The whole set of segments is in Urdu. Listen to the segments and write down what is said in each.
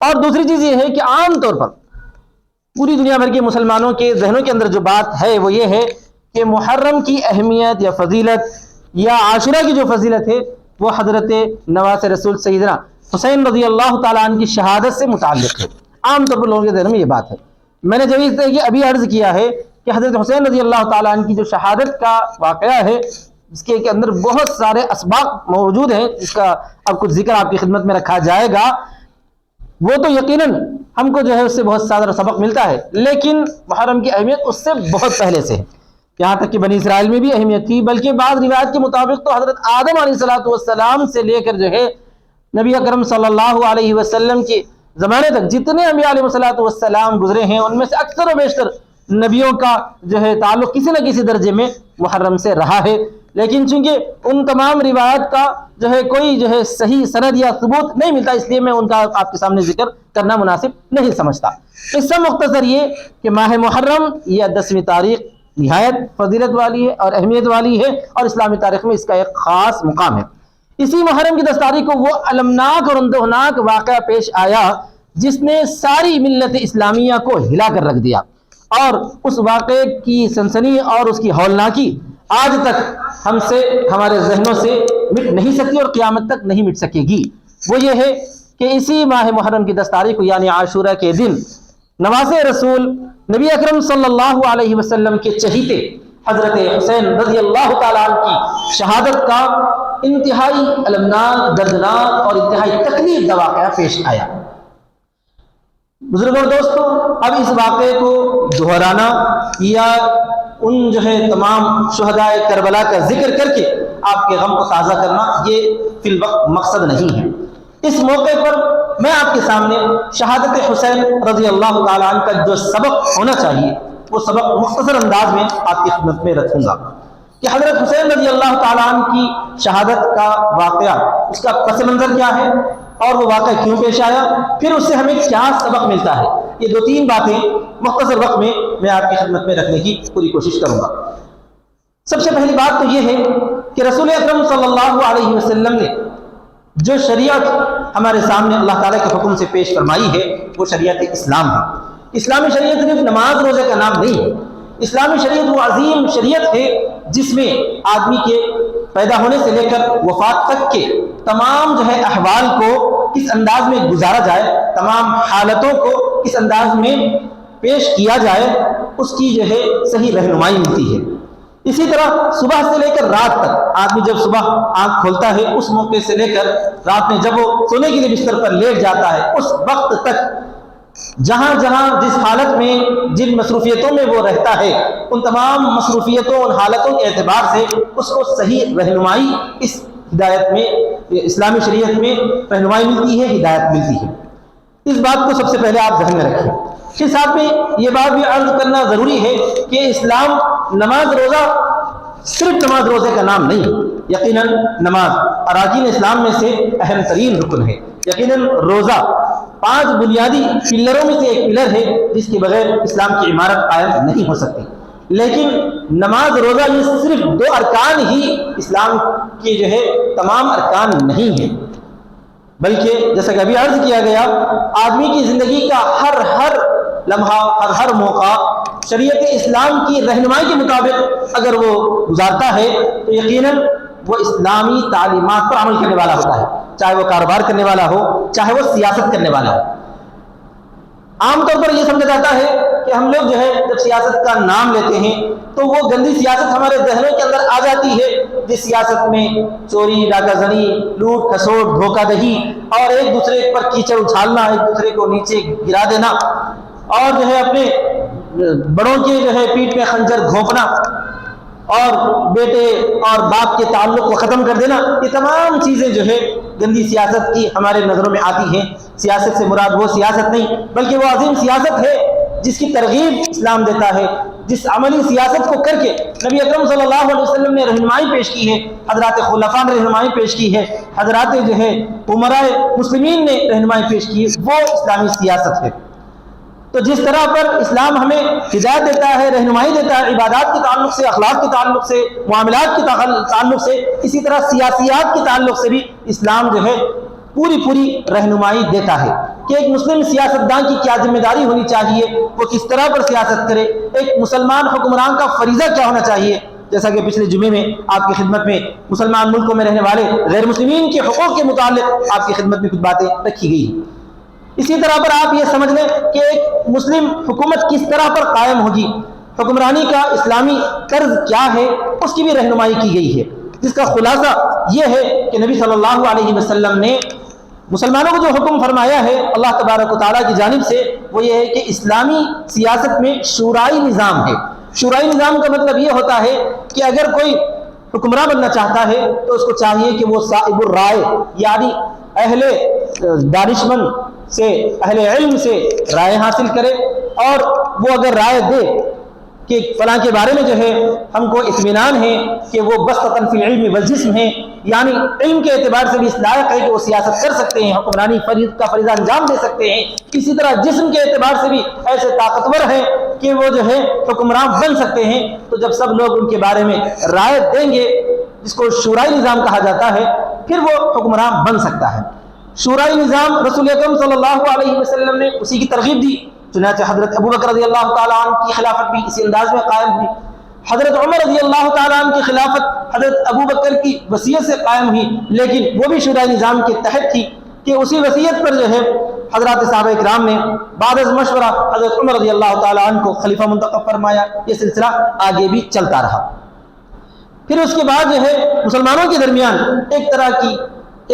اور دوسری چیز یہ ہے کہ عام طور پر پوری دنیا بھر کے مسلمانوں کے ذہنوں کے اندر جو بات ہے وہ یہ ہے کہ محرم کی اہمیت یا فضیلت یا عاشورہ کی جو فضیلت ہے وہ حضرت نواز رسول سیدنا حسین رضی اللہ تعالیٰ عنہ کی شہادت سے متعلق ہے. عام طور پر لوگوں کے ذہن میں یہ بات ہے. میں نے جب اس طرح کی ابھی عرض کیا ہے کہ حضرت حسین رضی اللہ تعالیٰ عنہ کی جو شہادت کا واقعہ ہے اس کے اندر بہت سارے اسباق موجود ہیں، اس کا اب کچھ ذکر آپ کی خدمت میں رکھا جائے گا. وہ تو یقیناً ہم کو جو ہے اس سے بہت سارا سبق ملتا ہے، لیکن محرم کی اہمیت اس سے بہت پہلے سے ہے. یہاں تک کہ بنی اسرائیل میں بھی اہمیت تھی، بلکہ بعض روایات کے مطابق تو حضرت آدم علیہ السلام سے لے کر جو ہے نبی اکرم صلی اللہ علیہ وسلم کے زمانے تک جتنے انبیاء علیہ السلام گزرے ہیں ان میں سے اکثر و بیشتر نبیوں کا جو ہے تعلق کسی نہ کسی درجے میں محرم سے رہا ہے. لیکن چونکہ ان تمام روایات کا جو ہے کوئی جو ہے صحیح سند یا ثبوت نہیں ملتا، اس لیے میں ان کا آپ کے سامنے ذکر کرنا مناسب نہیں سمجھتا. اس سے مختصر یہ کہ ماہ محرم یا 10ویں تاریخ نہایت فضیلت والی ہے اور اہمیت والی ہے، اور اسلامی تاریخ میں اس کا ایک خاص مقام ہے. اسی محرم کی 10 تاریخ کو وہ المناک اور اندوہناک واقعہ پیش آیا جس نے ساری ملت اسلامیہ کو ہلا کر رکھ دیا، اور اس واقعے کی سنسنی اور اس کی ہولناکی آج تک ہم سے ہمارے ذہنوں سے مٹ نہیں سکتی اور قیامت تک نہیں مٹ سکے گی. وہ یہ ہے کہ اسی ماہ محرم کی 10 تاریخ کو یعنی عاشورہ کے دن نواز رسول نبی اکرم صلی اللہ علیہ وسلم کے چہیتے حضرت حسین رضی اللہ تعالیٰ عنہ کی شہادت کا انتہائی المناک، دردناک اور انتہائی تکلیف دہ واقعہ پیش آیا. بزرگوں اور دوستوں، اب اس واقعے کو دہرانا یا ان جو ہے تمام شہداء کربلا کا ذکر کر کے آپ کے غم کو تازہ کرنا یہ فی الوقت مقصد نہیں ہے. اس موقع پر میں آپ کے سامنے شہادت حسین رضی اللہ تعالیٰ عنہ کا جو سبق ہونا چاہیے وہ سبق مختصر انداز میں آپ کی خدمت میں رکھوں گا کہ حضرت حسین رضی اللہ تعالیٰ عنہ کی شہادت کا واقعہ، اس کا پس منظر کیا ہے اور وہ واقعہ کیوں پیش آیا، پھر اس سے ہمیں کیا سبق ملتا ہے. یہ 2-3 باتیں مختصر وقت میں آپ کی خدمت میں رکھنے کی پوری کوشش کروں گا. سب سے پہلی بات تو یہ ہے کہ رسول اکرم صلی اللہ علیہ وسلم نے جو شریعت ہمارے سامنے اللہ تعالیٰ کے حکم سے پیش فرمائی ہے وہ شریعت اسلام ہے. اسلامی شریعت صرف نماز روزے کا نام نہیں ہے. اسلامی شریعت وہ عظیم شریعت ہے جس میں آدمی کے پیدا ہونے سے لے کر وفات تک کے تمام جو ہے احوال کو کس انداز میں گزارا جائے، تمام حالتوں کو کس انداز میں پیش کیا جائے، اس کی جو ہے صحیح رہنمائی ملتی ہے. اسی طرح صبح سے لے کر رات تک آدمی جب صبح آنکھ کھولتا ہے اس موقع سے لے کر رات میں جب وہ سونے کے لیے بستر پر لیٹ جاتا ہے اس وقت تک جہاں جہاں جس حالت میں جن مصروفیتوں میں وہ رہتا ہے ان تمام مصروفیتوں اور حالتوں کے اعتبار سے اس کو صحیح رہنمائی اس ہدایت میں، اسلامی شریعت میں رہنمائی ملتی ہے، ہدایت ملتی ہے. اس بات کو سب سے پہلے آپ ذہن میں رکھیں. کے ساتھ میں یہ بات بھی عرض کرنا ضروری ہے کہ اسلام نماز روزہ صرف نماز روزے کا نام نہیں. یقیناً نماز اراکین اسلام میں سے اہم ترین رکن ہے. یقیناً روزہ 5 بنیادی پلروں میں سے ایک پلر ہے جس کے بغیر اسلام کی عمارت قائم نہیں ہو سکتی. لیکن نماز روزہ یہ صرف 2 ارکان ہی اسلام کے جو ہے تمام ارکان نہیں ہیں، بلکہ جیسا کہ ابھی عرض کیا گیا آدمی کی زندگی کا ہر لمحہ ہر موقع شریعت اسلام کی رہنمائی کے مطابق اگر وہ گزارتا ہے تو یقیناً وہ اسلامی تعلیمات پر عمل کرنے والا ہوتا ہے، چاہے وہ کاروبار کرنے والا ہو، چاہے وہ سیاست کرنے والا ہو. عام طور پر یہ سمجھا جاتا ہے کہ ہم لوگ جو ہے جب سیاست کا نام لیتے ہیں تو وہ گندی سیاست ہمارے ذہنوں کے اندر آ جاتی ہے جس سیاست میں چوری، ڈاکہ زنی، لوٹ کھسوٹ، دھوکہ دہی اور ایک دوسرے پر کیچڑ اچھالنا، ایک دوسرے کو نیچے گرا دینا اور جو ہے اپنے بڑوں کے جو ہے پیٹھ میں خنجر گھونپنا اور بیٹے اور باپ کے تعلق کو ختم کر دینا، یہ تمام چیزیں جو ہے گندی سیاست کی ہمارے نظروں میں آتی ہیں. سیاست سے مراد وہ سیاست نہیں بلکہ وہ عظیم سیاست ہے جس کی ترغیب اسلام دیتا ہے، جس عملی سیاست کو کر کے نبی اکرم صلی اللہ علیہ وسلم نے رہنمائی پیش کی ہے، حضرات خلفاء نے رہنمائی پیش کی ہے، حضرات جو ہے امراء مسلمین نے رہنمائی پیش کی ہے، وہ اسلامی سیاست ہے. تو جس طرح پر اسلام ہمیں ہدایت دیتا ہے، رہنمائی دیتا ہے عبادات کے تعلق سے، اخلاق کے تعلق سے، معاملات کے تعلق سے، اسی طرح سیاسیات کے تعلق سے بھی اسلام جو ہے پوری رہنمائی دیتا ہے کہ ایک مسلم سیاستدان کی کیا ذمہ داری ہونی چاہیے، وہ کس طرح پر سیاست کرے، ایک مسلمان حکمران کا فریضہ کیا ہونا چاہیے، جیسا کہ پچھلے جمعے میں آپ کی خدمت میں مسلمان ملکوں میں رہنے والے غیر مسلمین کے حقوق کے متعلق آپ کی خدمت میں کچھ باتیں رکھی گئی ہیں۔ اسی طرح پر آپ یہ سمجھ لیں کہ ایک مسلم حکومت کس طرح پر قائم ہوگی، حکمرانی کا اسلامی طرز کیا ہے، اس کی بھی رہنمائی کی گئی ہے، جس کا خلاصہ یہ ہے کہ نبی صلی اللہ علیہ وسلم نے مسلمانوں کو جو حکم فرمایا ہے اللہ تبارک و تعالیٰ کی جانب سے، وہ یہ ہے کہ اسلامی سیاست میں شورائی نظام ہے۔ شورائی نظام کا مطلب یہ ہوتا ہے کہ اگر کوئی حکمراں بننا چاہتا ہے تو اس کو چاہیے کہ وہ صاحب الرائے، یعنی اہل دانشمند سے، اہل علم سے رائے حاصل کرے، اور وہ اگر رائے دے کہ فلاں کے بارے میں جو ہے ہم کو اطمینان ہے کہ وہ بسطۃ فی العلم والجسم ہے، یعنی علم کے اعتبار سے بھی اس لائق ہے کہ وہ سیاست کر سکتے ہیں، حکمرانی کا فریضہ انجام دے سکتے ہیں، اسی طرح جسم کے اعتبار سے بھی ایسے طاقتور ہیں کہ وہ جو ہے حکمران بن سکتے ہیں۔ تو جب سب لوگ ان کے بارے میں رائے دیں گے، جس کو شورائی نظام کہا جاتا ہے، پھر وہ حکمران بن سکتا ہے۔ شورائی نظام رسول اکرم صلی اللہ علیہ وسلم نے اسی کی ترغیب دی، چنانچہ حضرت ابو بکر رضی اللہ تعالیٰ عنہ کی خلافت بھی اسی انداز میں قائم ہوئی، حضرت عمر رضی اللہ تعالیٰ عنہ کی خلافت حضرت ابو بکر کی وصیت سے قائم ہوئی، لیکن وہ بھی شورائی نظام کے تحت تھی کہ اسی وصیت پر جو ہے حضرات صحابہ کرام نے بعد از مشورہ حضرت عمر رضی اللہ تعالیٰ عنہ کو خلیفہ منتخب فرمایا۔ یہ سلسلہ آگے بھی چلتا رہا۔ پھر اس کے بعد جو ہے مسلمانوں کے درمیان ایک طرح کی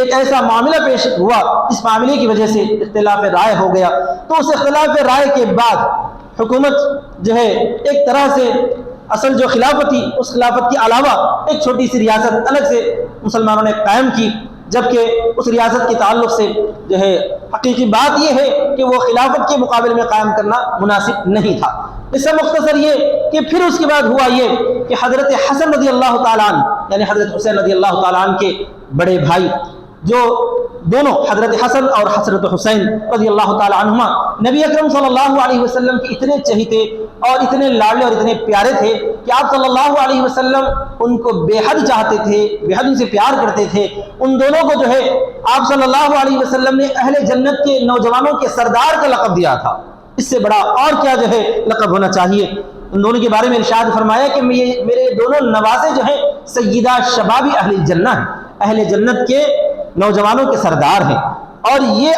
ایک ایسا معاملہ پیش ہوا، اس معاملے کی وجہ سے اختلاف رائے ہو گیا۔ تو اس اختلاف رائے کے بعد حکومت جو ہے ایک طرح سے اصل جو خلافت تھی، اس خلافت کے علاوہ ایک چھوٹی سی ریاست الگ سے مسلمانوں نے قائم کی، جبکہ اس ریاست کے تعلق سے جو ہے حقیقی بات یہ ہے کہ وہ خلافت کے مقابلے میں قائم کرنا مناسب نہیں تھا۔ اس سے مختصر یہ کہ پھر اس کے بعد ہوا یہ کہ حضرت حسن رضی اللہ تعالیٰ عنہ، یعنی حضرت حسین رضی اللہ تعالیٰ عنہ کے بڑے بھائی، جو دونوں حضرت حسن اور حضرت حسین رضی اللہ تعالیٰ عنہما نبی اکرم صلی اللہ علیہ وسلم کے اتنے چہیتے اور اتنے لاڈلے اور اتنے پیارے تھے کہ آپ صلی اللہ علیہ وسلم ان کو بے حد چاہتے تھے، بے حد ان سے پیار کرتے تھے۔ ان دونوں کو جو ہے آپ صلی اللہ علیہ وسلم نے اہل جنت کے نوجوانوں کے سردار کا لقب دیا تھا۔ اس سے بڑا اور کیا جو ہے لقب ہونا چاہیے۔ ان دونوں کے بارے میں ارشاد فرمایا کہ میرے دونوں نوازے جو ہیں سیدہ شبابی اہل جنہ ہیں، اہل جنت کے نوجوانوں کے سردار ہیں۔ اور یہ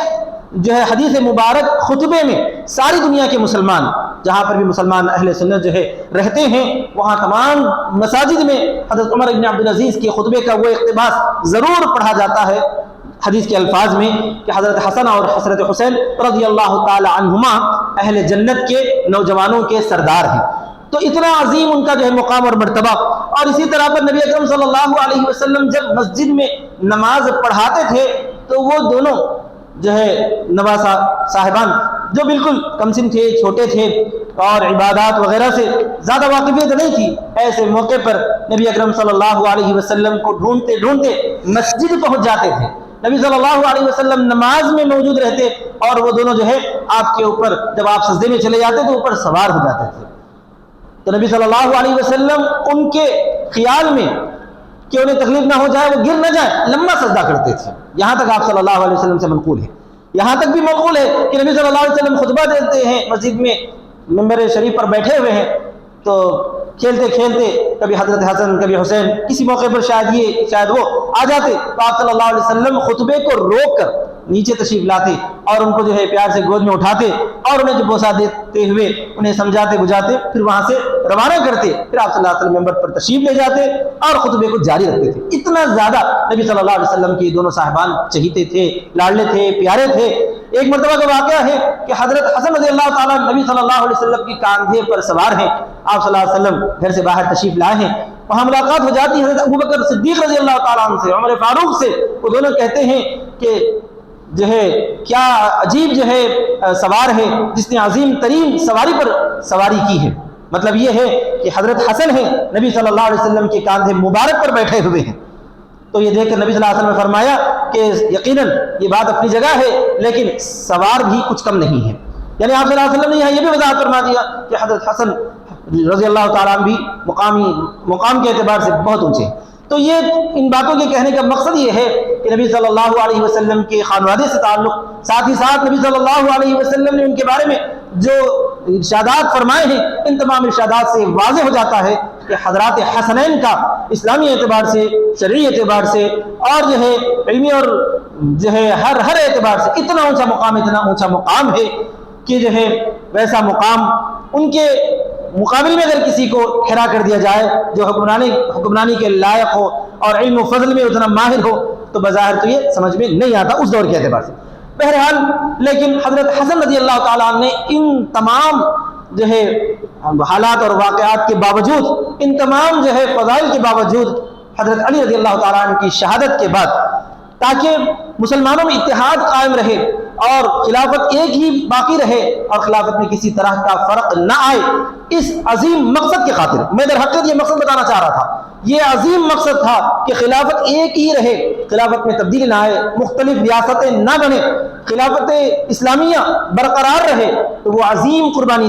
جو ہے حدیث مبارک خطبے میں ساری دنیا کے مسلمان، جہاں پر بھی مسلمان اہل سنت جو ہے رہتے ہیں، وہاں تمام مساجد میں حضرت عمر بن عبدالعزیز کے خطبے کا وہ اقتباس ضرور پڑھا جاتا ہے حدیث کے الفاظ میں کہ حضرت حسن اور حضرت حسین رضی اللہ تعالی عنہما اہل جنت کے نوجوانوں کے سردار ہیں۔ تو اتنا عظیم ان کا جو ہے مقام اور مرتبہ۔ اور اسی طرح پر نبی اکرم صلی اللہ علیہ وسلم جب مسجد میں نماز پڑھاتے تھے تو وہ دونوں جو ہے نواسا صاحبان جو بالکل کم سن تھے، چھوٹے تھے اور عبادات وغیرہ سے زیادہ واقفیت نہیں تھی، ایسے موقع پر نبی اکرم صلی اللہ علیہ وسلم کو ڈھونڈتے ڈھونڈتے مسجد پہنچ جاتے تھے۔ نبی صلی اللہ علیہ وسلم نماز میں موجود رہتے اور وہ دونوں جو ہے آپ کے اوپر جب آپ سجدے میں چلے جاتے تو اوپر سوار ہو جاتے تھے۔ تو نبی صلی اللہ علیہ وسلم ان کے خیال میں کہ انہیں تکلیف نہ ہو جائے، وہ گر نہ جائے، لمبا سجدہ کرتے تھے۔ یہاں تک آپ صلی اللہ علیہ وسلم سے منقول ہے، یہاں تک بھی منقول ہے کہ نبی صلی اللہ علیہ وسلم خطبہ دیتے ہیں، مسجد میں منبر شریف پر بیٹھے ہوئے ہیں، تو کھیلتے کھیلتے کبھی حضرت حسن کبھی حسین کسی موقع پر شاید وہ آ جاتے تو آپ صلی اللہ علیہ وسلم خطبے کو روک کر نیچے تشریف لاتے اور ان کو جو ہے پیار سے گود میں اٹھاتے اور انہیں جو بوسہ دیتے ہوئے انہیں سمجھاتے بجھاتے پھر وہاں سے روانہ کرتے، پھر آپ صلی اللہ علیہ وسلم ممبر پر تشریف لے جاتے اور خطبے کو جاری رکھتے تھے۔ اتنا زیادہ نبی صلی اللہ علیہ وسلم کے دونوں صاحبان چہیتے تھے، لاڈلے تھے، پیارے تھے۔ ایک مرتبہ کا واقعہ ہے کہ حضرت حسن رضی اللہ تعالیٰ نبی صلی اللہ علیہ وسلم کی کاندھے پر سوار ہیں، آپ صلی اللہ علیہ وسلم گھر سے باہر تشریف لائے ہیں، وہاں ملاقات ہو جاتی ہے حضرت ابوبکر صدیق رضی اللہ تعالیٰ عنہ سے، عمر فاروق سے۔ وہ دونوں کہتے ہیں کہ جو ہے کیا عجیب جو ہے سوار ہے جس نے عظیم ترین سواری پر سواری کی ہے۔ مطلب یہ ہے کہ حضرت حسن ہیں نبی صلی اللہ علیہ وسلم کے کاندھے مبارک پر بیٹھے ہوئے ہیں۔ تو یہ دیکھ کر نبی صلی اللہ علیہ وسلم نے فرمایا کہ یقیناً یہ بات اپنی جگہ ہے لیکن سوار بھی کچھ کم نہیں ہے۔ یعنی آپ صلی اللہ علیہ وسلم نے یہاں یہ بھی وضاحت فرما دیا کہ حضرت حسن رضی اللہ تعالیٰ عنہ بھی مقام کے اعتبار سے بہت اونچے ہیں۔ تو یہ ان باتوں کے کہنے کا مقصد یہ ہے کہ نبی صلی اللہ علیہ وسلم کے خانوادے سے تعلق، ساتھ ہی ساتھ نبی صلی اللہ علیہ وسلم نے ان کے بارے میں جو ارشادات فرمائے ہیں، ان تمام ارشادات سے واضح ہو جاتا ہے کہ حضرات حسنین کا اسلامی اعتبار سے، شرعی اعتبار سے اور جو ہے علمی اور جو ہے ہر اعتبار سے اتنا اونچا مقام ہے کہ جو ہے ویسا مقام ان کے مقابل میں اگر کسی کو کھڑا کر دیا جائے جو حکمرانی کے لائق ہو اور علم و فضل میں اتنا ماہر ہو تو بظاہر تو یہ سمجھ میں نہیں آتا اس دور کے اعتبار سے۔ بہرحال لیکن حضرت حسن رضی اللہ تعالیٰ عنہ نے ان تمام جو ہے حالات اور واقعات کے باوجود، ان تمام جو ہے فضائل کے باوجود، حضرت علی رضی اللہ تعالیٰ عنہ کی شہادت کے بعد تاکہ مسلمانوں میں اتحاد قائم رہے اور خلافت ایک ہی باقی رہے اور خلافت میں کسی طرح کا فرق نہ آئے، اس عظیم مقصد کے خاطر میں در حقیقت یہ مقصد بتانا چاہ رہا تھا۔ یہ عظیم مقصد تھا کہ خلافت ایک ہی رہے، خلافت میں تبدیلی نہ آئے، مختلف ریاستیں نہ بنے، خلافت اسلامیہ برقرار رہے۔ تو وہ عظیم قربانی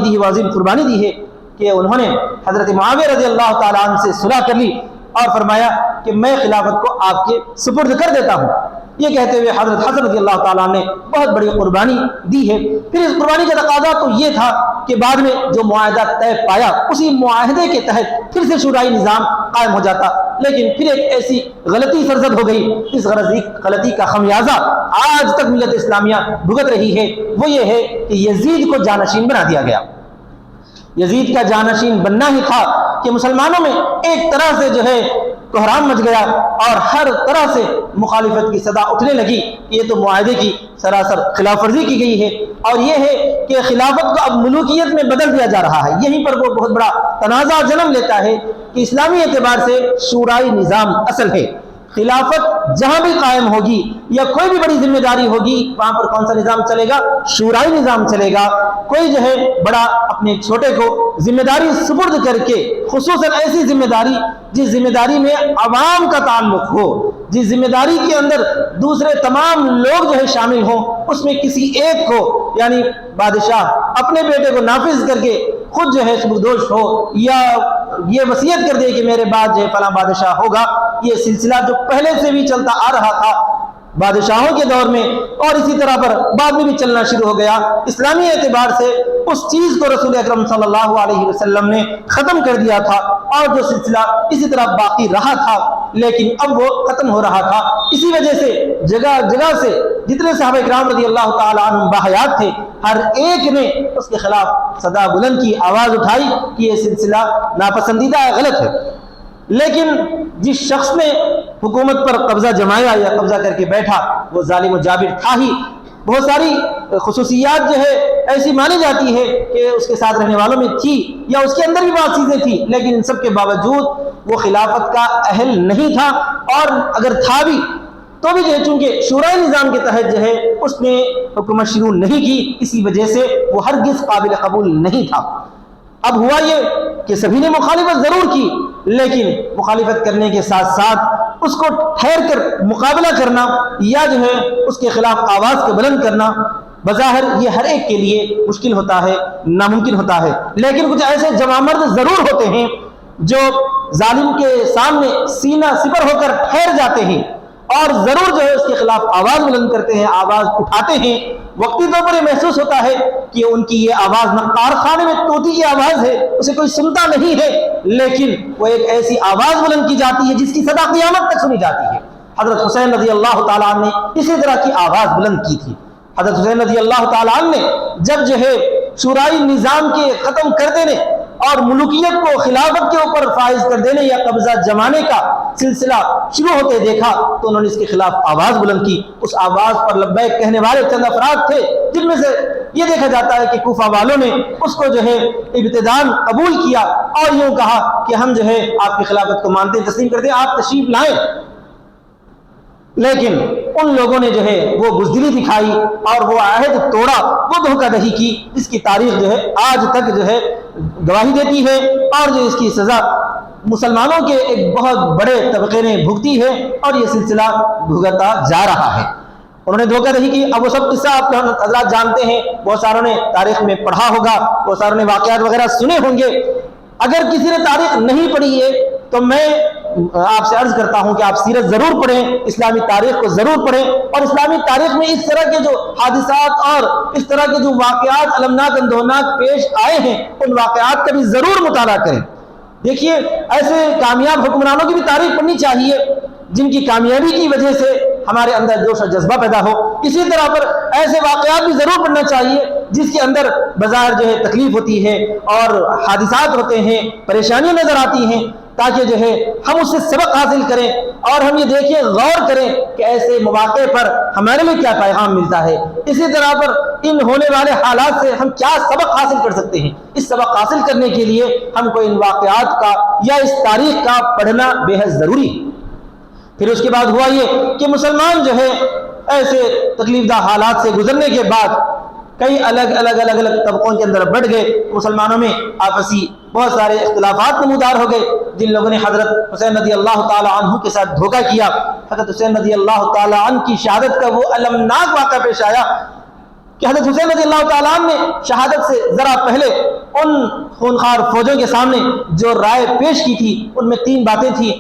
دی ہے کہ انہوں نے حضرت معاویہ رضی اللہ تعالیٰ عنہ سے صلح کر لی اور فرمایا کہ میں خلافت کو آپ کے سپرد کر دیتا ہوں۔ یہ کہتے ہوئے حضرت حسن رضی اللہ تعالیٰ نے بہت بڑی قربانی دی ہے۔ پھر اس قربانی کا تقاضا تو یہ تھا کہ بعد میں جو معاہدہ طے پایا اسی معاہدے کے تحت پھر سے شورائی نظام قائم ہو جاتا، لیکن پھر ایک ایسی غلطی سرزد ہو گئی، اس غلطی کا خمیازہ آج تک ملت اسلامیہ بھگت رہی ہے۔ وہ یہ ہے کہ یزید کو جانشین بنا دیا گیا۔ یزید کا جانشین بننا ہی تھا کہ مسلمانوں میں ایک طرح سے جو ہے کوہرام مچ گیا اور ہر طرح سے مخالفت کی صدا اٹھنے لگی۔ یہ تو معاہدے کی سراسر خلاف ورزی کی گئی ہے، اور یہ ہے کہ خلافت کو اب ملوکیت میں بدل دیا جا رہا ہے۔ یہیں پر وہ بہت بڑا تنازع جنم لیتا ہے کہ اسلامی اعتبار سے شورائی نظام اصل ہے، خلافت جہاں بھی قائم ہوگی یا کوئی بھی بڑی ذمہ داری ہوگی وہاں پر کون سا نظام چلے گا؟ شورائی نظام چلے گا۔ کوئی جو ہے بڑا اپنے چھوٹے کو ذمہ داری سپرد کر کے، خصوصاً ایسی ذمہ داری جس ذمہ داری میں عوام کا تعلق ہو، جس ذمہ داری کے اندر دوسرے تمام لوگ جو ہے شامل ہوں، اس میں کسی ایک کو یعنی بادشاہ اپنے بیٹے کو نافذ کر کے خود جو ہے سبکدوش ہو یا یہ وصیت کر دے کہ میرے بعد جو ہے فلاں بادشاہ ہوگا۔ یہ سلسلہ جو پہلے سے بھی چلتا آ رہا تھا بادشاہوں کے دور میں اور اسی طرح پر بعد میں بھی چلنا شروع ہو گیا، اسلامی اعتبار سے اس چیز کو رسول اکرم صلی اللہ علیہ وسلم نے ختم کر دیا تھا، اور جو سلسلہ اسی طرح باقی رہا تھا لیکن اب وہ ختم ہو رہا تھا۔ اسی وجہ سے جگہ جگہ سے جتنے صحابہ کرام رضی اللہ تعالی عنہم باحیات تھے، ہر ایک نے اس کے خلاف صدا بلند کی، آواز اٹھائی کہ یہ سلسلہ ناپسندیدہ ہے، غلط ہے۔ لیکن جس شخص نے حکومت پر قبضہ جمایا یا قبضہ کر کے بیٹھا وہ ظالم و جابر تھا ہی۔ بہت ساری خصوصیات جو ہے ایسی مانی جاتی ہے کہ اس کے ساتھ رہنے والوں میں تھی یا اس کے اندر بھی بہت چیزیں تھی، لیکن ان سب کے باوجود وہ خلافت کا اہل نہیں تھا، اور اگر تھا بھی تو بھی جو ہے چونکہ شورائی نظام کے تحت جو ہے اس نے حکومت شروع نہیں کی، اسی وجہ سے وہ ہرگز قابل قبول نہیں تھا۔ اب ہوا یہ کہ سبھی نے مخالفت ضرور کی، لیکن مخالفت کرنے کے ساتھ ساتھ اس کو ٹھہر کر مقابلہ کرنا یا جو ہے اس کے خلاف آواز کو بلند کرنا بظاہر یہ ہر ایک کے لیے مشکل ہوتا ہے، ناممکن ہوتا ہے۔ لیکن کچھ ایسے جوامرد ضرور ہوتے ہیں جو ظالم کے سامنے سینہ سپر ہو کر ٹھہر جاتے ہیں اور ضرور جو ہے اس کے خلاف آواز بلند کرتے ہیں، آواز اٹھاتے ہیں۔ وقتی طور پر یہ محسوس ہوتا ہے کہ ان کی یہ آواز نہ کارخانے میں طوطی کی آواز ہے، اسے کوئی سنتا نہیں ہے، لیکن وہ ایک ایسی آواز بلند کی جاتی ہے جس کی صدا قیامت تک سنی جاتی ہے۔ حضرت حسین رضی اللہ تعالیٰ عنہ نے اسی طرح کی آواز بلند کی تھی۔ حضرت حسین رضی اللہ تعالیٰ عنہ نے جب جو ہے شورائی نظام کے ختم کر دینے اور ملوکیت کو خلافت کے اوپر فائز کر دینے یا قبضہ جمانے کا سلسلہ شروع ہوتے دیکھا تو انہوں نے اس کے خلاف آواز بلند کی۔ اس آواز پر لبیک کہنے والے چند افراد تھے جن میں سے یہ دیکھا جاتا ہے کہ کوفہ والوں نے اس کو جو ہے ابتداءً قبول کیا اور یوں کہا کہ ہم جو ہے آپ کی خلافت کو مانتے ہیں، تسلیم کرتے ہیں، آپ تشریف لائیں۔ لیکن ان لوگوں نے جو ہے وہ بزدلی دکھائی اور وہ عہد توڑا، وہ دھوکہ دہی کی، جس کی تاریخ جو ہے آج تک جو ہے گواہی دیتی ہے، اور جو اس کی سزا مسلمانوں کے ایک بہت بڑے طبقے نے بھگتی ہے اور یہ سلسلہ بھگتا جا رہا ہے۔ انہوں نے دھوکہ دہی کی۔ اب وہ سب قصہ آپ حضرات جانتے ہیں، بہت ساروں نے تاریخ میں پڑھا ہوگا، بہت ساروں نے واقعات وغیرہ سنے ہوں گے۔ اگر کسی نے تاریخ نہیں پڑھی ہے تو میں آپ سے عرض کرتا ہوں کہ آپ سیرت ضرور پڑھیں، اسلامی تاریخ کو ضرور پڑھیں، اور اسلامی تاریخ میں اس طرح کے جو حادثات اور اس طرح کے جو واقعات المناک اندوہناک پیش آئے ہیں ان واقعات کا بھی ضرور مطالعہ کریں۔ دیکھیے ایسے کامیاب حکمرانوں کی بھی تاریخ پڑھنی چاہیے جن کی کامیابی کی وجہ سے ہمارے اندر جوش اور جذبہ پیدا ہو۔ اسی طرح پر ایسے واقعات بھی ضرور پڑھنا چاہیے جس کے اندر بظاہر جو ہے تکلیف ہوتی ہے اور حادثات ہوتے ہیں، پریشانیاں نظر آتی ہیں، تاکہ جو ہے ہم اس سے سبق حاصل کریں اور ہم یہ دیکھیں، غور کریں کہ ایسے مواقع پر ہمارے لیے کیا پیغام ملتا ہے۔ اسی طرح پر ان ہونے والے حالات سے ہم کیا سبق حاصل کر سکتے ہیں۔ اس سبق حاصل کرنے کے لیے ہم کو ان واقعات کا یا اس تاریخ کا پڑھنا بے حد ضروری ہے۔ پھر اس کے بعد ہوا یہ کہ مسلمان جو ہے ایسے تکلیف دہ حالات سے گزرنے کے بعد کئی الگ الگ طبقوں کے اندر بڑھ گئے۔ مسلمانوں میں آپسی بہت سارے اختلافات نمودار ہو گئے۔ جن لوگوں نے حضرت حسین رضی اللہ تعالی عنہ کے ساتھ دھوکہ کیا، حضرت حسین رضی اللہ تعالی عنہ کی شہادت کا وہ المناک واقعہ پیش آیا کہ حضرت حسین رضی اللہ تعالیٰ عنہ نے شہادت سے ذرا پہلے ان خونخوار فوجوں کے سامنے جو رائے پیش کی تھی ان میں 3 باتیں تھیں۔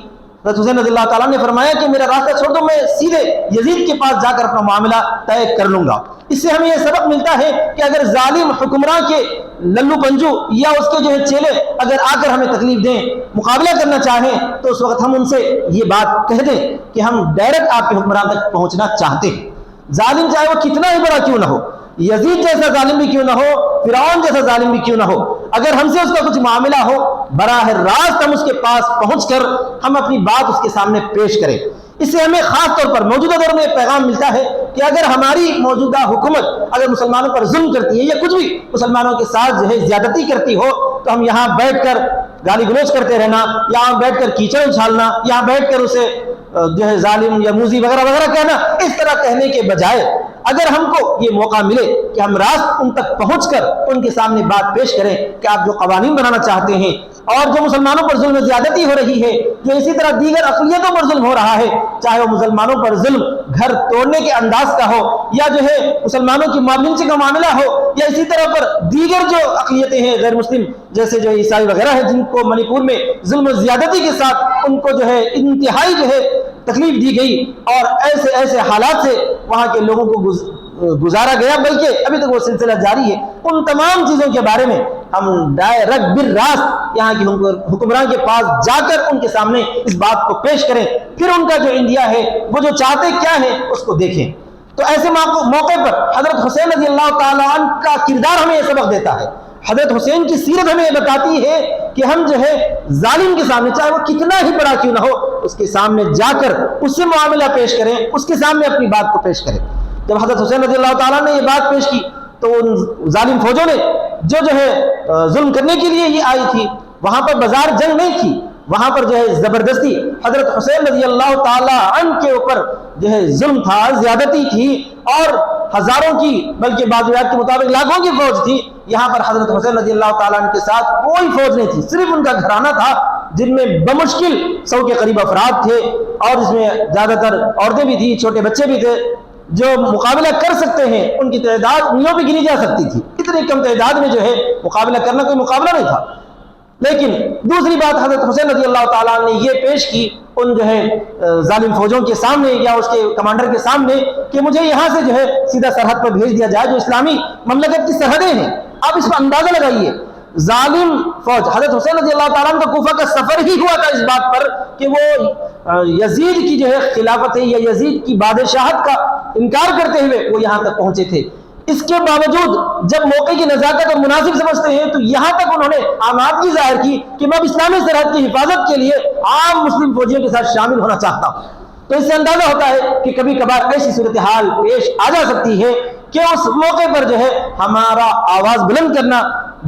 حضرت حسین رضی اللہ تعالیٰ نے فرمایا کہ میرا راستہ چھوڑ دو، میں سیدھے یزید کے پاس جا کر اپنا معاملہ طے کر لوں گا۔ اس سے ہمیں یہ سبق ملتا ہے کہ اگر ظالم حکمراں کے للو پنجو یا اس کے جو ہے چیلے اگر آ کر ہمیں تکلیف دیں، مقابلہ کرنا چاہیں، تو اس وقت ہم ان سے یہ بات کہہ دیں کہ ہم ڈائریکٹ آپ کے حکمران تک پہنچنا چاہتے ہیں، ظالم چاہے وہ کتنا ہی بڑا کیوں نہ ہو، یزید جیسا ظالم بھی کیوں نہ ہو، فرعون جیسا ظالم بھی کیوں نہ ہو، اگر ہم سے اس کا کچھ معاملہ ہو، براہ راست ہم اس کے پاس پہنچ کر ہم اپنی بات اس کے سامنے پیش کریں۔ اس سے ہمیں خاص طور پر موجودہ دور میں پیغام ملتا ہے کہ اگر ہماری موجودہ حکومت اگر مسلمانوں پر ظلم کرتی ہے یا کچھ بھی مسلمانوں کے ساتھ جو ہے زیادتی کرتی ہو، تو ہم یہاں بیٹھ کر گالی گلوچ کرتے رہنا، یہاں بیٹھ کر کیچڑ اچھالنا، یہاں بیٹھ کر اسے جو ہے ظالم یا موذی وغیرہ وغیرہ کہنا، اس طرح کہنے کے بجائے اگر ہم کو یہ موقع ملے کہ ہم راست ان تک پہنچ کر ان کے سامنے بات پیش کریں کہ آپ جو قوانین بنانا چاہتے ہیں اور جو مسلمانوں پر ظلم زیادتی ہو رہی ہے، جو اسی طرح دیگر اقلیتوں پر ظلم ہو رہا ہے، چاہے وہ مسلمانوں پر ظلم گھر توڑنے کے انداز کا ہو یا جو ہے مسلمانوں کی معاملے کا معاملہ ہو، یا اسی طرح پر دیگر جو اقلیتیں ہیں غیر مسلم جیسے جو عیسائی وغیرہ ہیں جن کو منی پور میں ظلم و زیادتی کے ساتھ ان کو جو ہے انتہائی جو ہے تکلیف دی گئی اور ایسے حالات سے وہاں کے لوگوں کو گزارا گیا، بلکہ ابھی تک وہ سلسلہ جاری ہے، ان تمام چیزوں کے بارے میں ہم ڈائریکٹ بالراست یہاں کی حکمران کے پاس جا کر ان کے سامنے اس بات کو پیش کریں، پھر ان کا جو انڈیا ہے وہ جو چاہتے کیا ہے اس کو دیکھیں۔ تو ایسے موقع پر حضرت حسین رضی اللہ تعالیٰ عنہ کا کردار ہمیں یہ سبق دیتا ہے، حضرت حسین کی سیرت ہمیں یہ بتاتی ہے کہ ہم جو ہے ظالم کے سامنے چاہے وہ کتنا ہی بڑا کیوں نہ ہو اس کے سامنے جا کر اس سے معاملہ پیش کریں، اس کے سامنے اپنی بات کو پیش کریں۔ جب حضرت حسین رضی اللہ تعالیٰ نے یہ بات پیش کی تو ان ظالم فوجوں نے جو ہے ظلم کرنے کے لیے یہ آئی تھی، وہاں پر بازار جنگ نہیں تھی، وہاں پر جو ہے زبردستی حضرت حسین رضی اللہ تعالیٰ عنہ کے اوپر جو ہے ظلم تھا، زیادتی تھی، اور ہزاروں کی بلکہ بعض روایات کے مطابق لاکھوں کی فوج تھی۔ یہاں پر حضرت حسین رضی اللہ تعالیٰ عنہ کے ساتھ کوئی فوج نہیں تھی، صرف ان کا گھرانہ تھا جن میں بمشکل 100 کے قریب افراد تھے، اور اس میں زیادہ تر عورتیں بھی تھیں، چھوٹے بچے بھی تھے جو مقابلہ کر سکتے ہیں، ان کی تعداد انگلیوں پہ گنی جا سکتی تھی، اتنی کم تعداد میں جو ہے مقابلہ کرنا کوئی مقابلہ نہیں تھا۔ لیکن دوسری بات حضرت حسین رضی اللہ تعالیٰ نے یہ پیش کی ان جو ہے ظالم فوجوں کے سامنے یا اس کے کمانڈر کے سامنے کہ مجھے یہاں سے جو ہے سیدھا سرحد پر بھیج دیا جائے جو اسلامی مملکت کی سرحدیں ہیں۔ آپ اس پر اندازہ لگائیے، ظالم فوج حضرت حسین رضی اللہ تعالیٰ کا کوفہ کا سفر ہی ہوا تھا اس بات پر کہ وہ یزید کی جو ہے خلافت ہے یا یزید کی بادشاہت کا انکار کرتے ہوئے وہ یہاں تک پہنچے تھے۔ اس کے باوجود جب موقع کی نزاکت اور مناسب سمجھتے ہیں تو یہاں تک انہوں نے آمادگی ظاہر کی کہ میں اب اسلامی سرحد کی حفاظت کے لیے عام مسلم فوجیوں کے ساتھ شامل ہونا چاہتا ہوں۔ تو اس سے اندازہ ہوتا ہے کہ کبھی کبھار ایسی صورتحال پیش آ جا سکتی ہے کہ اس موقع پر جو ہے ہمارا آواز بلند کرنا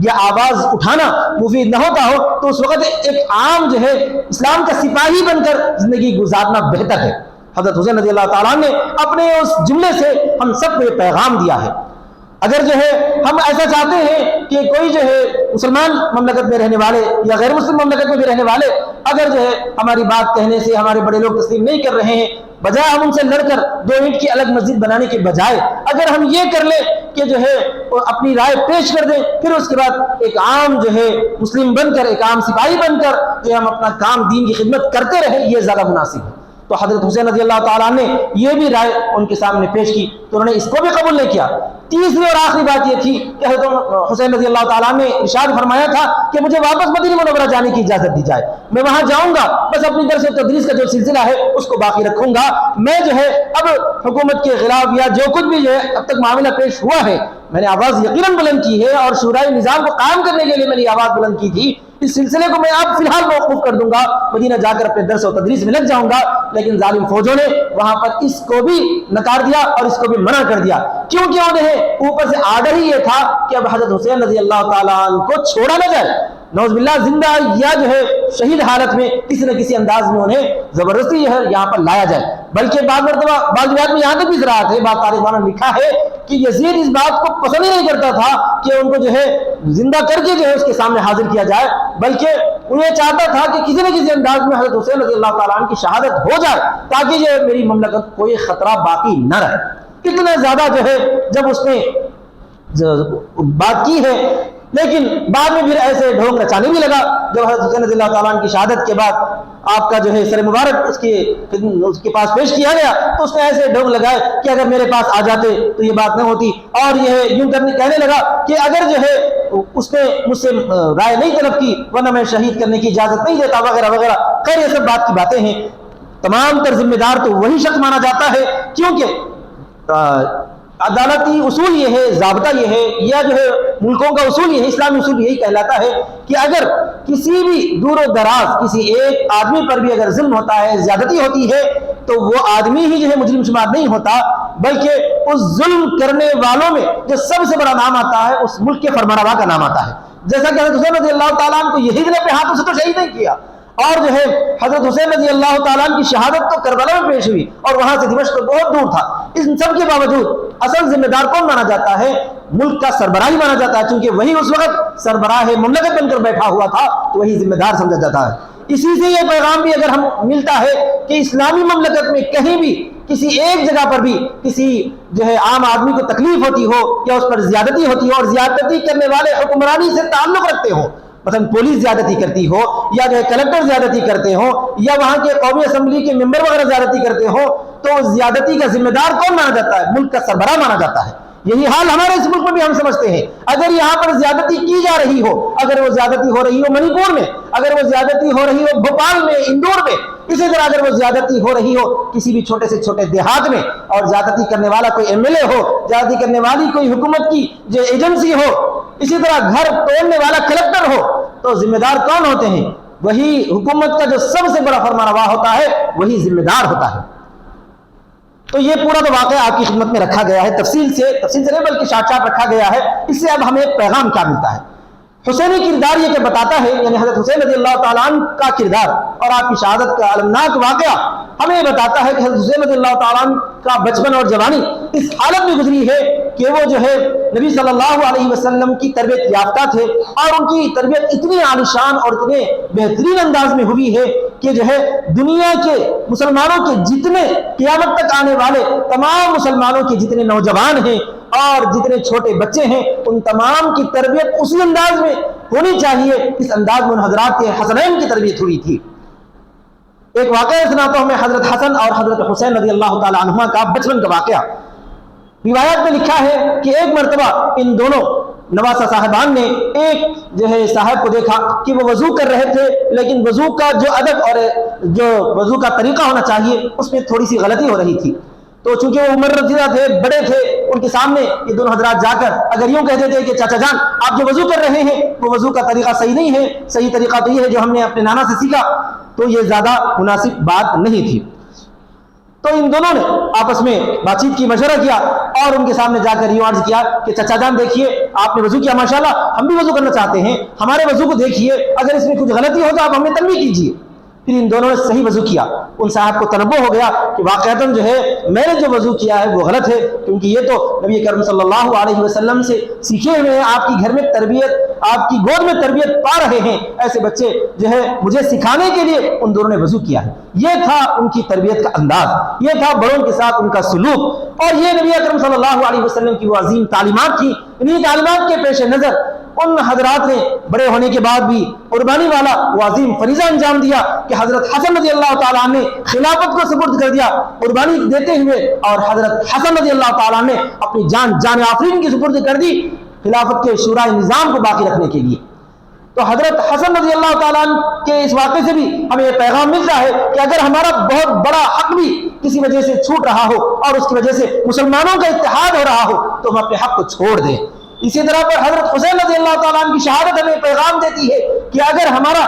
یا آواز اٹھانا مفید نہ ہوتا ہو، تو اس وقت ایک عام جو ہے اسلام کا سپاہی بن کر زندگی گزارنا بہتر ہے۔ حضرت حسین رضی اللہ تعالیٰ نے اپنے اس جملے سے ہم سب کو یہ پیغام دیا ہے۔ اگر جو ہے ہم ایسا چاہتے ہیں کہ کوئی جو ہے مسلمان مملکت میں رہنے والے یا غیر مسلم مملکت میں بھی رہنے والے اگر جو ہے ہماری بات کہنے سے ہمارے بڑے لوگ تسلیم نہیں کر رہے ہیں، بجائے ہم ان سے لڑ کر 2 اینٹ کی الگ مسجد بنانے کے بجائے اگر ہم یہ کر لیں کہ جو ہے اپنی رائے پیش کر دیں، پھر اس کے بعد ایک عام جو ہے مسلم بن کر، ایک عام سپاہی بن کر جو ہم اپنا کام دین کی خدمت کرتے رہیں، یہ زیادہ مناسب ہے۔ تو حضرت حسین رضی اللہ تعالیٰ نے یہ بھی رائے ان کے سامنے پیش کی تو انہوں نے اس کو بھی قبول نہیں کیا۔ تیسری اور آخری بات یہ تھی کہ حضرت حسین رضی اللہ تعالیٰ نے ارشاد فرمایا تھا کہ مجھے واپس مدینہ منورہ جانے کی اجازت دی جائے، میں وہاں جاؤں گا، بس اپنی درس و تدریس کا جو سلسلہ ہے اس کو باقی رکھوں گا، میں جو ہے اب حکومت کے خلاف یا جو کچھ بھی جو ہے اب تک معاملہ پیش ہوا ہے، میں نے آواز یقیناً بلند کی ہے اور شورائے نظام کو قائم کرنے کے لیے میں نے آواز بلند کی تھی، اس سلسلے کو میں اب فی الحال موقوف کر دوں گا، مدینہ جا کر اپنے درس و تدریس میں لگ جاؤں گا۔ لیکن ظالم فوجوں نے وہاں پر اس کو بھی نکار دیا اور اس کو بھی منع کر دیا، کیونکہ انہیں اوپر سے آرڈر ہی یہ تھا کہ اب حضرت حسین رضی اللہ تعالیٰ عنہ کو چھوڑا نہ جائے، نعوذ باللہ زندہ یا جو ہے شہید حالت میں کسی نہ کسی انداز میں انہیں زبردستی جو ہے یہاں پر لایا جائے۔ بلکہ بعض مرتبہ بعض روایات میں یہاں تک بھی زراعت ہے، بعض تاریخ نے لکھا ہے کہ یزید اس بات کو پسند ہی نہیں کرتا تھا کہ ان کو جو ہے زندہ کر کے جو ہے اس کے سامنے حاضر کیا جائے، بلکہ انہیں چاہتا تھا کہ کسی نہ کسی انداز میں حضرت حسین رضی اللہ تعالیٰ عنہ کی شہادت ہو جائے تاکہ جو ہے میری مملکت کوئی خطرہ باقی نہ رہے۔ اتنا زیادہ جو ہے جب اس نے بات کی ہے، لیکن بعد میں پھر ایسے ڈھونگ نچانے بھی لگا۔ جب حضرت حسین رضی اللہ تعالیٰ عنہ کی شہادت کے بعد آپ کا جو ہے سر مبارک اس کے پاس پیش کیا گیا تو اس نے ایسے ڈھونگ لگائے کہ اگر میرے پاس آ جاتے تو یہ بات نہ ہوتی، اور یہ یوں کہنے لگا کہ اگر جو ہے اس نے مجھ سے رائے نہیں طلب کی ورنہ میں شہید کرنے کی اجازت نہیں دیتا وغیرہ وغیرہ۔ خیر یہ سب بات کی باتیں ہیں، تمام تر ذمہ دار تو وہی شخص مانا جاتا ہے، کیونکہ عدالتی اصول یہ ہے، ضابطہ یہ ہے، یا جو ہے ملکوں کا اصول یہ ہے، اسلامی اصول یہی کہلاتا ہے کہ اگر کسی بھی دور و دراز کسی ایک آدمی پر بھی اگر ظلم ہوتا ہے، زیادتی ہوتی ہے، تو وہ آدمی ہی جو ہے مجرم شمار نہیں ہوتا، بلکہ اس ظلم کرنے والوں میں جو سب سے بڑا نام آتا ہے اس ملک کے فرمانروا کا نام آتا ہے۔ جیسا کہ حضرت حسین رضی اللہ تعالیٰ عنہ کو یزید نے اپنے ہاتھوں سے تو شہید نہیں کیا، اور جو ہے حضرت حسین رضی اللہ تعالیٰ عنہ کی شہادت تو کربلا میں پیش ہوئی اور وہاں سے دمشق تو بہت دور تھا۔ ان سب کے باوجود اصل ذمہ دار کون مانا جاتا ہے؟ ملک کا سربراہ مانا جاتا ہے، چونکہ وہی اس وقت سربراہ مملکت بن کر بیٹھا ہوا تھا تو وہی ذمہ دار سمجھا جاتا ہے۔ اسی سے یہ پیغام بھی اگر ہم ملتا ہے کہ اسلامی مملکت میں کہیں بھی کسی ایک جگہ پر بھی کسی جو ہے عام آدمی کو تکلیف ہوتی ہو یا اس پر زیادتی ہوتی ہو اور زیادتی کرنے والے حکمرانی سے تعلق رکھتے ہو، مثلا پولیس زیادتی کرتی ہو یا جو ہے کلکٹر زیادتی کرتے ہو یا وہاں کے قومی اسمبلی کے ممبر وغیرہ زیادتی کرتے ہو، تو زیادتی کا ذمہ دار کون مانا جاتا ہے؟ ملک کا سربراہ مانا جاتا ہے۔ یہی حال ہمارے اس ملک میں بھی ہم سمجھتے ہیں۔ اگر یہاں پر زیادتی کی جا رہی ہو، اگر وہ زیادتی ہو رہی ہو منی پور میں، اگر وہ زیادتی ہو رہی ہو بھوپال میں، اندور میں، اسی طرح اگر وہ زیادتی ہو رہی ہو کسی بھی چھوٹے سے چھوٹے دیہات میں، اور زیادتی کرنے والا کوئی ایم ایل اے ہو، زیادتی کرنے والی کوئی حکومت کی جو ایجنسی ہو، اسی طرح گھر توڑنے والا کلکٹر ہو، تو ذمہ دار کون ہوتے ہیں؟ وہی حکومت کا جو سب سے بڑا فرمانروا ہوتا ہے وہی ذمہ دار ہوتا ہے۔ تو یہ پورا تو واقعہ آپ کی خدمت میں رکھا گیا ہے، تفصیل سے نہیں بلکہ شارٹ رکھا گیا ہے۔ اس سے اب ہمیں پیغام کیا ملتا ہے؟ حسینی کردار یہ کہ بتاتا ہے، یعنی حضرت حسین رضی اللہ تعالیٰ عنہ کا کردار اور آپ کی شہادت کا المناک واقعہ ہمیں یہ بتاتا ہے کہ حضرت حسین رضی اللہ تعالیٰ عنہ کا بچپن اور جوانی اس حالت میں گزری ہے کہ وہ جو ہے نبی صلی اللہ علیہ وسلم کی تربیت یافتہ تھے، اور ان کی تربیت اتنی عالیشان اور اتنے بہترین انداز میں ہوئی ہے کہ جو ہے دنیا کے مسلمانوں کے جتنے قیامت تک آنے والے تمام مسلمانوں کے جتنے نوجوان ہیں اور جتنے چھوٹے بچے ہیں ان تمام کی تربیت اسی انداز میں ہونی چاہیے، اس انداز میں ان حضرات کے حسنین کی تربیت ہوئی تھی۔ ایک واقعہ سناتا ہوں میں حضرت حسن اور حضرت حسین رضی اللہ تعالی عنہما کا بچپن کا واقعہ۔ روایات میں لکھا ہے کہ ایک مرتبہ ان دونوں نواسہ صاحبان نے ایک جو ہے صاحب کو دیکھا کہ وہ وضو کر رہے تھے، لیکن وضو کا جو ادب اور جو وضو کا طریقہ ہونا چاہیے اس میں تھوڑی سی غلطی ہو رہی تھی۔ تو چونکہ وہ عمر رسیدہ تھے، بڑے تھے، ان کے سامنے یہ دونوں حضرات جا کر اگر یوں کہہ دیتے کہ چاچا جان آپ جو وضو کر رہے ہیں وہ وضو کا طریقہ صحیح نہیں ہے، صحیح طریقہ تو یہ ہے جو ہم نے اپنے نانا سے سیکھا، تو یہ زیادہ مناسب بات نہیں تھی۔ تو ان دونوں نے آپس میں بات چیت کی، مشورہ کیا اور ان کے سامنے جا کر یوں عرض کیا کہ چچا جان دیکھیے آپ نے وضو کیا، ماشاءاللہ ہم بھی وضو کرنا چاہتے ہیں، ہمارے وضو کو دیکھیے، اگر اس میں کچھ غلطی ہو تو آپ ہمیں تنبیہ کیجیے۔ پھر ان دونوں نے صحیح وضو کیا۔ ان صاحب کو تنبہ ہو گیا کہ واقعتاً جو ہے میں نے جو وضو کیا ہے وہ غلط ہے، کیونکہ یہ تو نبی کرم صلی اللہ علیہ وسلم سے سیکھے ہوئے ہیں، آپ کی گھر میں تربیت آپ کی گود میں تربیت پا رہے ہیں، ایسے بچے جو ہے مجھے سکھانے کے لیے ان دونوں نے وضو کیا ہے۔ یہ تھا ان کی تربیت کا انداز، یہ تھا بڑوں کے ساتھ ان کا سلوک، اور یہ نبی اکرم صلی اللہ علیہ وسلم کی وہ عظیم تعلیمات تھی۔ انہی تعلیمات کے پیش نظر ان حضرات نے بڑے ہونے کے بعد بھی قربانی والا وہ عظیم فریضہ انجام دیا کہ حضرت حسن رضی اللہ تعالیٰ نے خلافت کو سپرد کر دیا قربانی دیتے ہوئے، اور حضرت حسن رضی اللہ تعالیٰ نے اپنی جان آفرین کی سپرد کر دی خلافت کے شورائے نظام کو باقی رکھنے کے لیے۔ تو حضرت حسن رضی اللہ تعالیٰ کے اس واقعے سے بھی ہمیں یہ پیغام ملتا ہے کہ اگر ہمارا بہت بڑا حق بھی کسی وجہ سے چھوٹ رہا ہو اور اس کی وجہ سے مسلمانوں کا اتحاد ہو رہا ہو تو ہم اپنے حق کو چھوڑ دیں۔ اسی طرح پر حضرت حسین رضی اللہ تعالیٰ عنہ کی شہادت ہمیں پیغام دیتی ہے کہ اگر ہمارا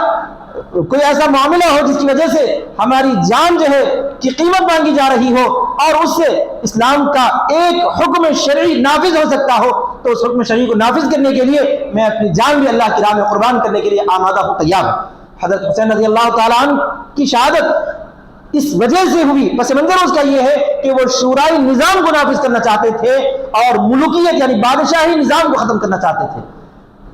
کوئی ایسا معاملہ ہو جس کی وجہ سے ہماری جان جو ہے کی قیمت مانگی جا رہی ہو اور اس سے اسلام کا ایک حکم شرعی نافذ ہو سکتا ہو تو اس حکم شرعی کو نافذ کرنے کے لیے میں اپنی جان بھی اللہ کی راہ میں قربان کرنے کے لیے آمادہ ہوں، تیار ہوں۔ حضرت حسین رضی اللہ تعالیٰ عنہ کی شہادت اس وجہ سے ہوئی، پس منظر اس کا یہ ہے کہ وہ شورائی نظام کو نافذ کرنا چاہتے تھے اور ملوکیت یعنی بادشاہی نظام کو ختم کرنا چاہتے تھے،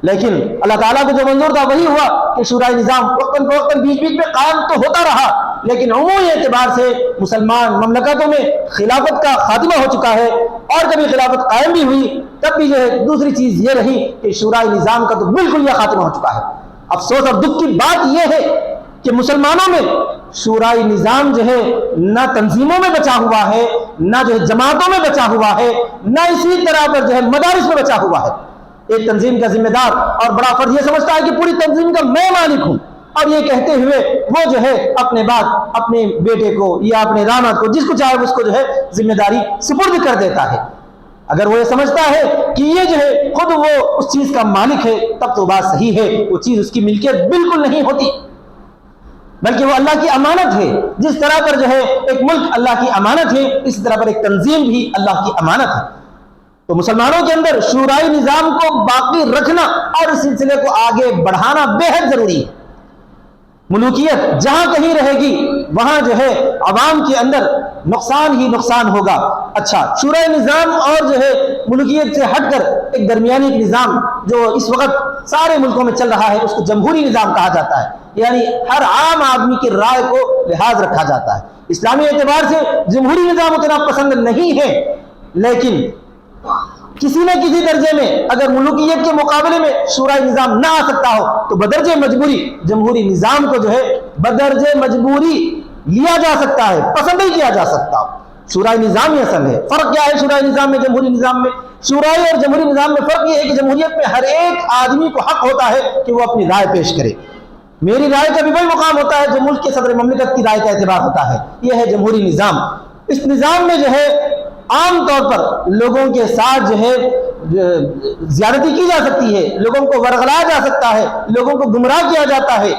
لیکن اللہ تعالیٰ کو جو منظور تھا وہی ہوا کہ شورائی نظام وقتاً فوقتاً بیچ بیچ میں قائم تو ہوتا رہا، لیکن عمومی اعتبار سے مسلمان مملکتوں میں خلافت کا خاتمہ ہو چکا ہے، اور کبھی خلافت قائم بھی ہوئی تب بھی جو ہے دوسری چیز یہ رہی کہ شورائی نظام کا تو بالکل یہ خاتمہ ہو چکا ہے۔ افسوس اور دکھ کی بات یہ ہے کہ مسلمانوں میں شورائی نظام جو ہے نہ تنظیموں میں بچا ہوا ہے، نہ جو ہے جماعتوں میں بچا ہوا ہے، نہ اسی طرح پر جو ہے مدارس میں بچا ہوا ہے۔ ایک تنظیم کا ذمہ دار اور بڑا فرد یہ سمجھتا ہے کہ پوری تنظیم کا میں مالک ہوں، اور یہ کہتے ہوئے وہ جو ہے اپنے بعد اپنے بیٹے کو یا اپنے داماد کو جس کو چاہے اس کو جو ہے ذمہ داری سپرد کر دیتا ہے۔ اگر وہ یہ سمجھتا ہے کہ یہ جو ہے خود وہ اس چیز کا مالک ہے تب تو بات صحیح ہے، وہ چیز اس کی ملکیت بالکل نہیں ہوتی، بلکہ وہ اللہ کی امانت ہے۔ جس طرح پر جو ہے ایک ملک اللہ کی امانت ہے، اسی طرح پر ایک تنظیم بھی اللہ کی امانت ہے۔ تو مسلمانوں کے اندر شورائی نظام کو باقی رکھنا اور اس سلسلے کو آگے بڑھانا بے حد ضروری ہے۔ ملوکیت جہاں کہیں رہے گی وہاں جو ہے عوام کے اندر نقصان ہی نقصان ہوگا۔ اچھا، شورائے نظام اور جو ہے ملوکیت سے ہٹ کر ایک درمیانی نظام جو اس وقت سارے ملکوں میں چل رہا ہے اس کو جمہوری نظام کہا جاتا ہے، یعنی ہر عام آدمی کی رائے کو لحاظ رکھا جاتا ہے۔ اسلامی اعتبار سے جمہوری نظام اتنا پسند نہیں ہے، لیکن کسی نہ کسی درجے میں اگر ملوکیت کے مقابلے میں شورائی نظام نہ آ سکتا ہو تو بدرجہ مجبوری جمہوری نظام کو جو ہے بدرجہ مجبوری لیا جا سکتا ہے، پسند نہیں کیا جا سکتا۔ شورائی نظام ہی اصل ہے۔ فرق کیا ہے شورائی نظام میں جمہوری نظام میں؟ شورائی اور جمہوری نظام میں فرق یہ ہے کہ جمہوریت میں ہر ایک آدمی کو حق ہوتا ہے کہ وہ اپنی رائے پیش کرے۔ میری رائے کا بھی وہی مقام ہوتا ہے جو ملک کے صدر مملکت کی رائے کا اعتبار ہوتا ہے۔ یہ ہے جمہوری نظام۔ اس نظام میں جو ہے عام طور پر لوگوں کے ساتھ جو ہے زیادتی کی جا سکتی ہے، لوگوں کو ورغلایا جا سکتا ہے، لوگوں کو گمراہ کیا جاتا ہے،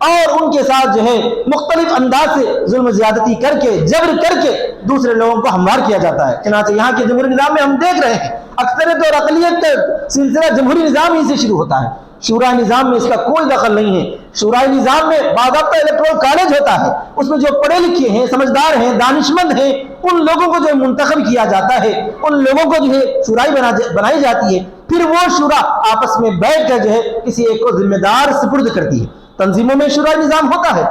اور ان کے ساتھ جو ہے مختلف انداز سے ظلم و زیادتی کر کے جبر کر کے دوسرے لوگوں کو ہموار کیا جاتا ہے۔ چنانچہ یہاں کے جمہوری نظام میں ہم دیکھ رہے ہیں اکثریت اور اقلیت کا سلسلہ جمہوری نظام ہی سے شروع ہوتا ہے۔ شورائی نظام میں اس کا کوئی دخل نہیں ہے۔ شورائی نظام میں باضابطہ الیکٹورل کالج ہوتا ہے، اس میں جو پڑھے لکھے ہیں، سمجھدار ہیں، دانشمند ہیں، ان لوگوں کو جو منتخب کیا جاتا ہے، ان لوگوں کو جو ہے شورائی بنائی جاتی ہے، پھر وہ شورا آپس میں بیٹھ کر جو ہے کسی ایک کو ذمہ دار سپرد کرتی ہے۔ تنظیموں میں شورائی نظام ہوتا ہے،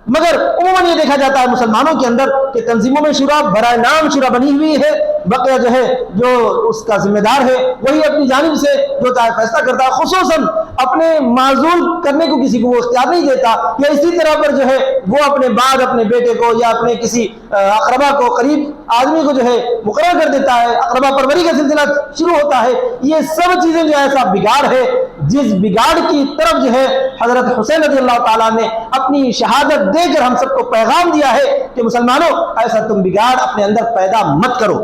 مگر عموماً یہ دیکھا جاتا ہے مسلمانوں کے اندر کہ تنظیموں میں شورا برائے نام شورا بنی ہوئی ہے، بقیہ جو ہے جو اس کا ذمہ دار ہے وہی اپنی جانب سے جو چاہے فیصلہ کرتا ہے، خصوصاً اپنے معزول کرنے کو کسی کو وہ اختیار نہیں دیتا، یا اسی طرح پر جو ہے وہ اپنے بعد اپنے بیٹے کو یا اپنے کسی اقربا کو قریب آدمی کو جو ہے مقرر کر دیتا ہے، اقربا پروری کا سلسلہ شروع ہوتا ہے۔ یہ سب چیزیں جو ایسا بگاڑ ہے جس بگاڑ کی طرف جو ہے حضرت حسین رضی اللہ تعالیٰ نے اپنی شہادت دے کر ہم سب کو پیغام دیا ہے کہ مسلمانوں ایسا تم بگاڑ اپنے اندر پیدا مت کرو۔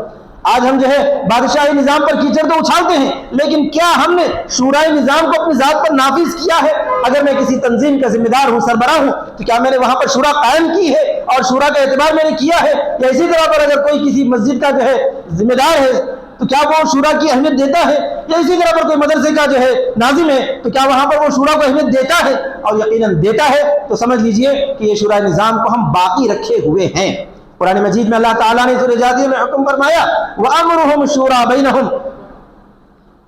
آج ہم جو ہے بادشاہی نظام پر کیچڑ تو اچھالتے ہیں، لیکن کیا ہم نے شورائی نظام کو اپنی ذات پر نافذ کیا ہے؟ اگر میں کسی تنظیم کا ذمہ دار ہوں، سربراہ ہوں، تو کیا میں نے وہاں پر شورا قائم کی ہے اور شورا کا اعتبار میں نے کیا ہے؟ یا اسی طرح پر اگر کوئی کسی مسجد کا جو ہے ذمہ دار ہے تو کیا وہ شورا کی اہمیت دیتا ہے؟ یا اسی طرح پر کوئی مدرسے کا جو ہے ناظم ہے تو کیا وہاں پر وہ شورا کو اہمیت دیتا ہے؟ اور یقیناً دیتا ہے۔ تو سمجھ لیجئے کہ یہ شورا نظام کو ہم باقی رکھے ہوئے ہیں۔ قرآن مجید میں اللہ تعالیٰ نے سورہ جاثیہ میں حکم فرمایا وَأَمْرُهُمْ شُورَىٰ بَيْنَهُمْ،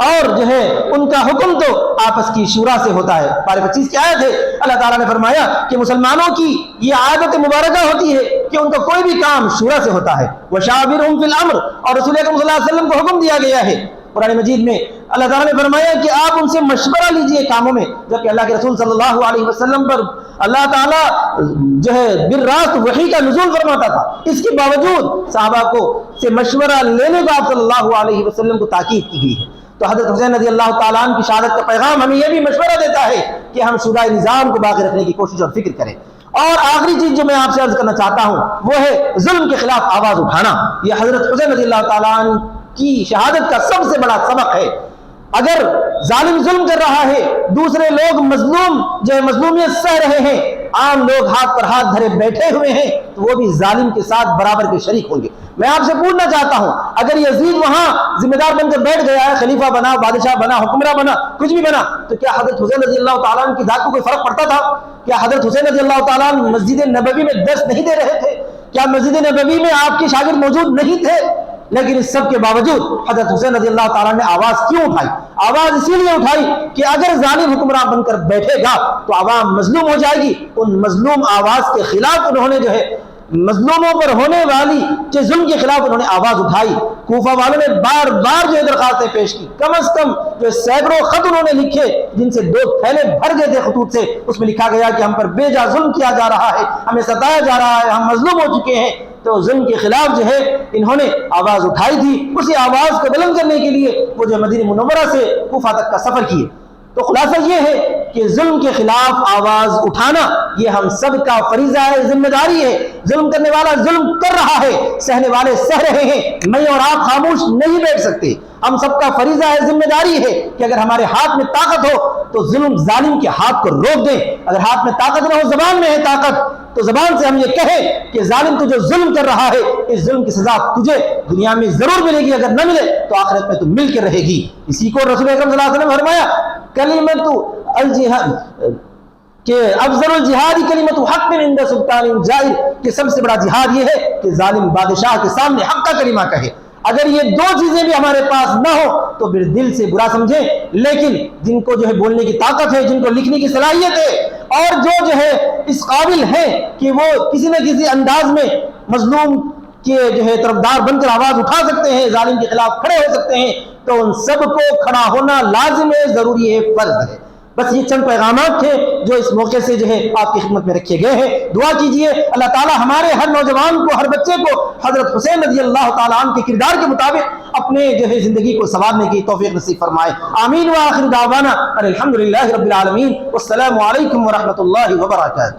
اور جو ہے ان کا حکم تو آپس کی شورا سے ہوتا ہے۔ پارے 25 کی آیت ہے، اللہ تعالیٰ نے فرمایا کہ مسلمانوں کی یہ عادت مبارکہ ہوتی ہے کہ ان کا کوئی بھی کام شورا سے ہوتا ہے۔ وَشَاوِرْهُمْ فِي الْأَمْرِ، اور رسول اکرم صلی اللہ علیہ وسلم کو حکم دیا گیا ہے قرآن مجید میں، اللہ تعالیٰ نے فرمایا کہ آپ ان سے مشورہ لیجئے کاموں میں، جبکہ اللہ کے رسول صلی اللہ علیہ وسلم پر اللہ تعالیٰ جو ہے بالراست وحی کا نزول فرماتا تھا، اس کے باوجود صحابہ کو سے مشورہ لینے کو آپ صلی اللہ علیہ وسلم کو تاکید کی گئی ہے۔ تو حضرت حسین رضی اللہ تعالیٰ عنہ کی شہادت کا پیغام ہمیں یہ بھی مشورہ دیتا ہے کہ ہم شورائے نظام کو باقی رکھنے کی کوشش اور فکر کریں۔ اور آخری چیز جو میں آپ سے عرض کرنا چاہتا ہوں وہ ہے ظلم کے خلاف آواز اٹھانا۔ یہ حضرت حسین رضی اللہ تعالیٰ عنہ کی شہادت کا سب سے بڑا سبق ہے۔ اگر ظالم ظلم کر رہا ہے، دوسرے لوگ مظلوم جو ہے مظلومیت سہ رہے ہیں، عام لوگ ہاتھ پر ہاتھ دھرے بیٹھے ہوئے ہیں، تو وہ بھی ظالم کے ساتھ برابر کے شریک ہوں گے۔ میں آپ سے پوچھنا چاہتا ہوں، اگر یزید وہاں ذمہ دار بن کر بیٹھ گیا ہے، خلیفہ بنا، بادشاہ بنا، حکمراں بنا، کچھ بھی بنا، تو کیا حضرت حسین رضی اللہ تعالیٰ عنہ کی ذات کو کوئی فرق پڑتا تھا؟ کیا حضرت حسین رضی اللہ تعالیٰ عنہ مسجد نبوی میں درس نہیں دے رہے تھے؟ کیا مسجد نبوی میں آپ کے شاگرد موجود نہیں تھے؟ لیکن اس سب کے باوجود حضرت حسین رضی اللہ تعالیٰ نے آواز کیوں اٹھائی؟ آواز اسی لیے اٹھائی کہ اگر ظالم حکمراں بن کر بیٹھے گا تو عوام مظلوم ہو جائے گی۔ ان مظلوم آواز کے خلاف انہوں نے جو ہے مظلوموں پر ہونے والی کے ظلم کے خلاف انہوں نے آواز اٹھائی۔ کوفہ والوں نے بار بار جو درخواستیں پیش کی، کم از کم جو سینکڑوں خط انہوں نے لکھے، جن سے 2 تھیلے بھر گئے تھے خطوط سے۔ اس میں لکھا گیا کہ ہم پر بے جا ظلم کیا جا رہا ہے، ہمیں ستایا جا رہا ہے، ہم مظلوم ہو چکے ہیں۔ تو ظلم کے خلاف جو ہے انہوں نے آواز اٹھائی تھی۔ اسی آواز کو بلند کرنے کے لیے وہ جو مدینہ منورہ سے کوفہ تک کا سفر کیے۔ تو خلاصہ یہ ہے کہ ظلم کے خلاف آواز اٹھانا یہ ہم سب کا فریضہ ہے، ذمہ داری ہے۔ ظلم کرنے والا ظلم کر رہا ہے، سہنے والے سہ رہے ہیں، میں اور آپ خاموش نہیں بیٹھ سکتے۔ ہم سب کا فریضہ ہے، ذمہ داری ہے کہ اگر ہمارے ہاتھ میں طاقت ہو تو ظالم کے ہاتھ کو روک دیں۔ اگر ہاتھ میں طاقت نہ ہو، زبان میں ہے طاقت، تو زبان سے ہم یہ کہیں کہ ظالم تو جو ظلم کر رہا ہے، اس ظلم کی سزا تجھے دنیا میں ضرور ملے گی، اگر نہ ملے تو آخرت میں تو مل کے رہے گی۔ اسی کو رسول اکرم صلی اللہ علیہ وسلم نے فرمایا کلمۃ الجہاد کہ افضل الجہاد کلمۃ حق عند سلطان جائر، کہ سب سے بڑا جہاد یہ ہے کہ ظالم بادشاہ کے سامنے حق کا کلمہ کہے۔ اگر یہ 2 چیزیں بھی ہمارے پاس نہ ہو تو پھر دل سے برا سمجھیں، لیکن جن کو جو ہے بولنے کی طاقت ہے، جن کو لکھنے کی صلاحیت ہے، اور جو ہے اس قابل ہے کہ وہ کسی نہ کسی انداز میں مظلوم کے جو ہے طرفدار بن کر آواز اٹھا سکتے ہیں، ظالم کے خلاف کھڑے ہو سکتے ہیں، تو ان سب کو کھڑا ہونا لازم ہے، ضروری ہے، فرض ہے۔ بس یہ چند پیغامات تھے جو اس موقع سے جو ہے آپ کی خدمت میں رکھے گئے ہیں۔ دعا کیجئے اللہ تعالی ہمارے ہر نوجوان کو، ہر بچے کو حضرت حسین رضی اللہ تعالیٰ عنہ کے کردار کے مطابق اپنے جو ہے زندگی کو سنوارنے کی توفیق نصیب فرمائے۔ آمین وآخر دعوانا الحمدللہ رب العالمین، والسلام علیکم ورحمۃ اللہ وبرکاتہ۔